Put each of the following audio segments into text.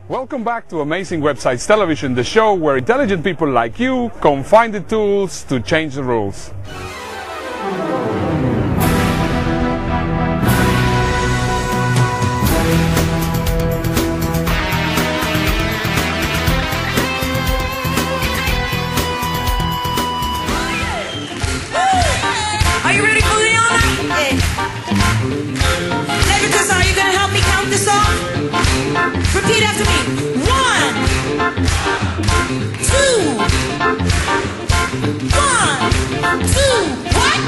Welcome back to Amazing Websites Television, the show where intelligent people like you come find the tools to change the rules. Are you ready, Juliana? Yeah. Levitas, are you going to help me count this off? Repeat after me. 1, 2. 1, 2. What?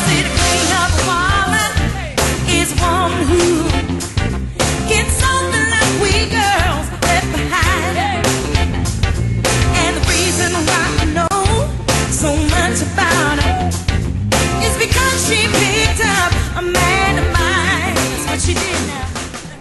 See, the king of the wallet is one who gets something like we girls left behind. And the reason why I know so much about her is because she picked up a man of mine. That's what she did now.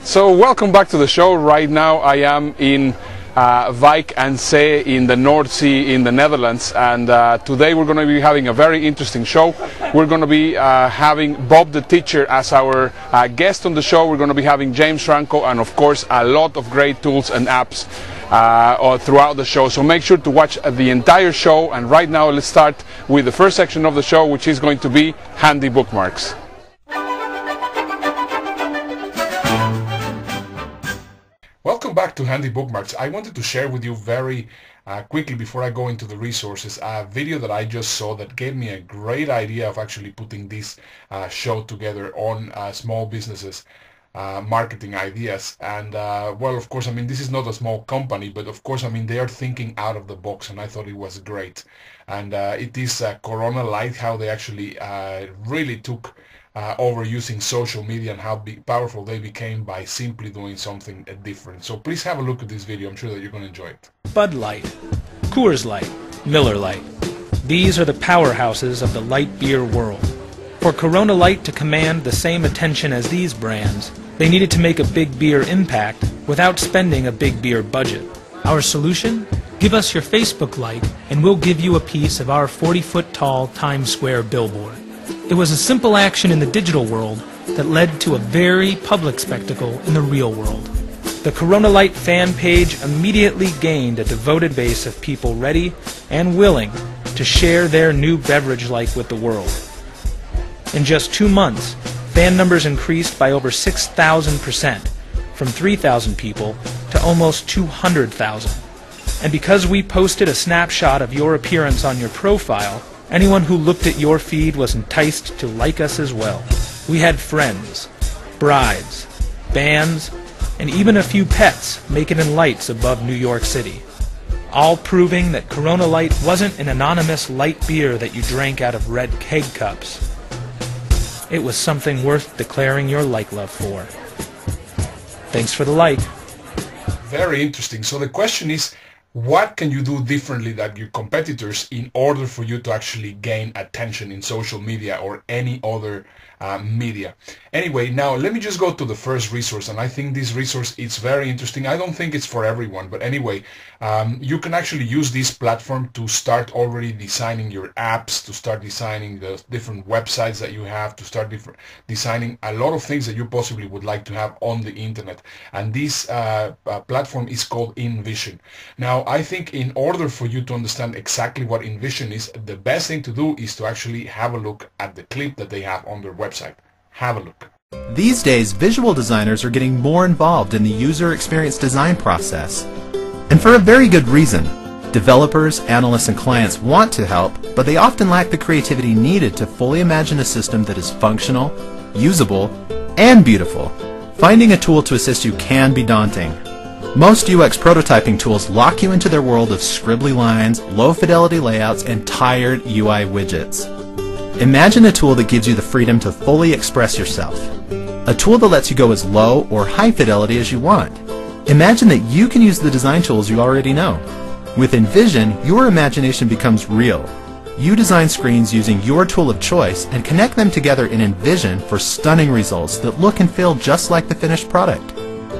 So welcome back to the show. Right now I am in Wijk aan Zee in the North Sea in the Netherlands, and today we're going to be having a very interesting show. We're going to be having Bob the Teacher as our guest on the show. We're going to be having James Franco and of course a lot of great tools and apps throughout the show. So make sure to watch the entire show, and right now let's start with the first section of the show, which is going to be handy bookmarks. Welcome back to Handy Bookmarks. I wanted to share with you very quickly before I go into the resources a video that I just saw that gave me a great idea of actually putting this show together on small businesses marketing ideas. And well, of course, I mean, this is not a small company, but of course, I mean, they are thinking out of the box, and I thought it was great. And it is Corona Light, how they actually really took over using social media and how powerful they became by simply doing something different. So please have a look at this video. I'm sure that you're going to enjoy it. Bud Light, Coors Light, Miller Light. These are the powerhouses of the light beer world. For Corona Light to command the same attention as these brands, they needed to make a big beer impact without spending a big beer budget. Our solution? Give us your Facebook like and we'll give you a piece of our 40-foot tall Times Square billboard. It was a simple action in the digital world that led to a very public spectacle in the real world. The Corona Light fan page immediately gained a devoted base of people ready and willing to share their new beverage like with the world. In just 2 months, fan numbers increased by over 6,000%, from 3,000 people to almost 200,000. And because we posted a snapshot of your appearance on your profile, anyone who looked at your feed was enticed to like us as well. We had friends, brides, bands, and even a few pets making in lights above New York City. All proving that Corona Light wasn't an anonymous light beer that you drank out of red keg cups. It was something worth declaring your like love for. Thanks for the like. Very interesting. So the question is, what can you do differently than your competitors in order for you to actually gain attention in social media or any other media? Anyway, now let me just go to the first resource, and I think this resource is very interesting. I don't think it's for everyone, but anyway, you can actually use this platform to start already designing your apps, to start designing the different websites that you have, to start designing a lot of things that you possibly would like to have on the internet. And this platform is called InVision. Now, I think in order for you to understand exactly what InVision is, the best thing to do is to actually have a look at the clip that they have on their website. Have a look. These days, visual designers are getting more involved in the user experience design process. And for a very good reason. Developers, analysts, and clients want to help, but they often lack the creativity needed to fully imagine a system that is functional, usable, and beautiful. Finding a tool to assist you can be daunting. Most UX prototyping tools lock you into their world of scribbly lines, low-fidelity layouts, and tired UI widgets. Imagine a tool that gives you the freedom to fully express yourself. A tool that lets you go as low or high fidelity as you want. Imagine that you can use the design tools you already know. With InVision, your imagination becomes real. You design screens using your tool of choice and connect them together in InVision for stunning results that look and feel just like the finished product.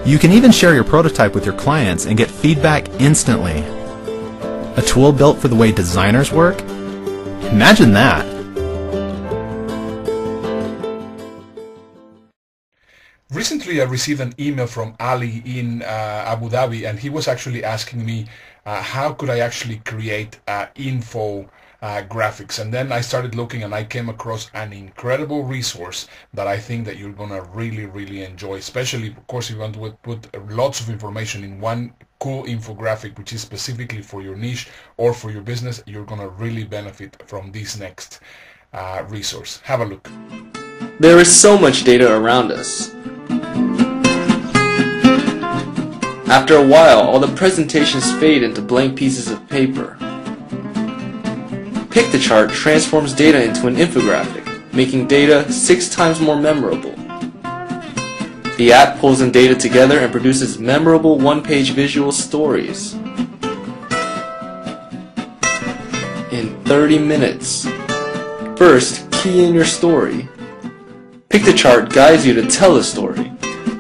You can even share your prototype with your clients and get feedback instantly. A tool built for the way designers work? Imagine that. Recently, I received an email from Ali in Abu Dhabi, and he was actually asking me how could I actually create info graphics. And then I started looking, and I came across an incredible resource that I think that you're gonna really enjoy. Especially, of course, if you want to put lots of information in one cool infographic, which is specifically for your niche or for your business, you're gonna really benefit from this next resource. Have a look. There is so much data around us. After a while, all the presentations fade into blank pieces of paper. Piktochart transforms data into an infographic, making data 6 times more memorable. The app pulls in data together and produces memorable one-page visual stories in 30 minutes. First, key in your story. Piktochart guides you to tell a story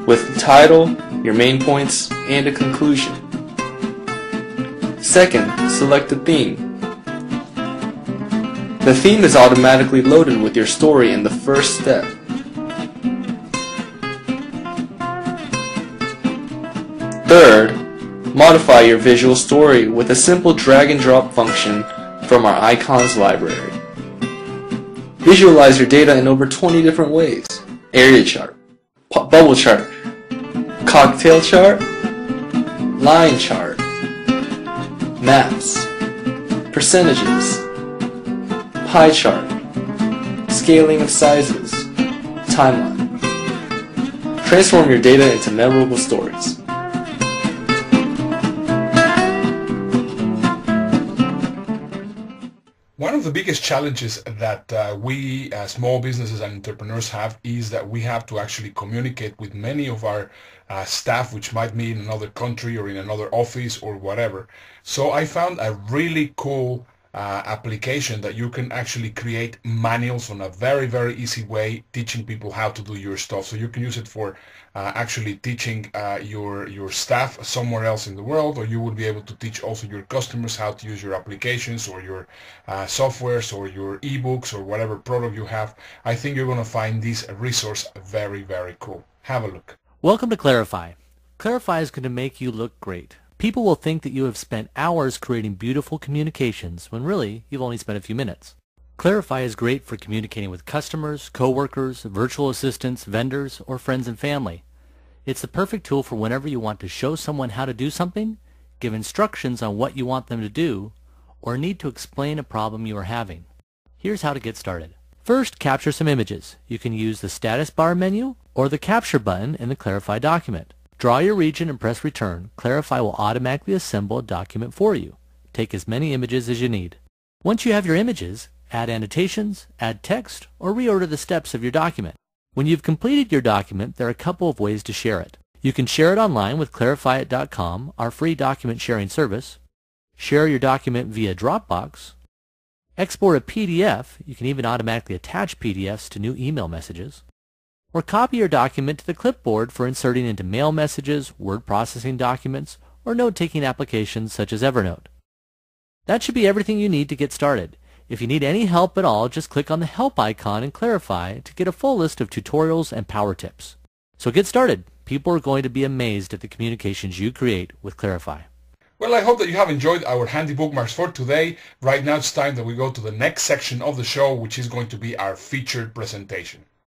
with the title, your main points, and a conclusion. Second, select a theme. The theme is automatically loaded with your story in the first step. Third, modify your visual story with a simple drag and drop function from our icons library. Visualize your data in over 20 different ways. Area chart, bubble chart, cocktail chart, line chart, maps, percentages, pie chart, scaling of sizes, timeline. Transform your data into memorable stories. One of the biggest challenges that we as small businesses and entrepreneurs have is that we have to actually communicate with many of our staff, which might be in another country or in another office or whatever. So I found a really cool application that you can actually create manuals on a very easy way, teaching people how to do your stuff. So you can use it for actually teaching your staff somewhere else in the world, or you will be able to teach also your customers how to use your applications or your softwares or your ebooks or whatever product you have. I think you're going to find this resource very cool. Have a look. Welcome to Clarify. Clarify is going to make you look great. People will think that you have spent hours creating beautiful communications when really you've only spent a few minutes. Clarify is great for communicating with customers, coworkers, virtual assistants, vendors, or friends and family. It's the perfect tool for whenever you want to show someone how to do something, give instructions on what you want them to do, or need to explain a problem you are having. Here's how to get started. First, capture some images. You can use the status bar menu or the capture button in the Clarify document. Draw your region and press return. Clarify will automatically assemble a document for you. Take as many images as you need. Once you have your images, add annotations, add text, or reorder the steps of your document. When you've completed your document, there are a couple of ways to share it. You can share it online with clarifyit.com, our free document sharing service. Share your document via Dropbox. Export a PDF. You can even automatically attach PDFs to new email messages. Or copy your document to the clipboard for inserting into mail messages, word processing documents, or note-taking applications such as Evernote. That should be everything you need to get started. If you need any help at all, just click on the help icon in Clarify to get a full list of tutorials and power tips. So get started. People are going to be amazed at the communications you create with Clarify. Well, I hope that you have enjoyed our handy bookmarks for today. Right now it's time that we go to the next section of the show, which is going to be our featured presentation.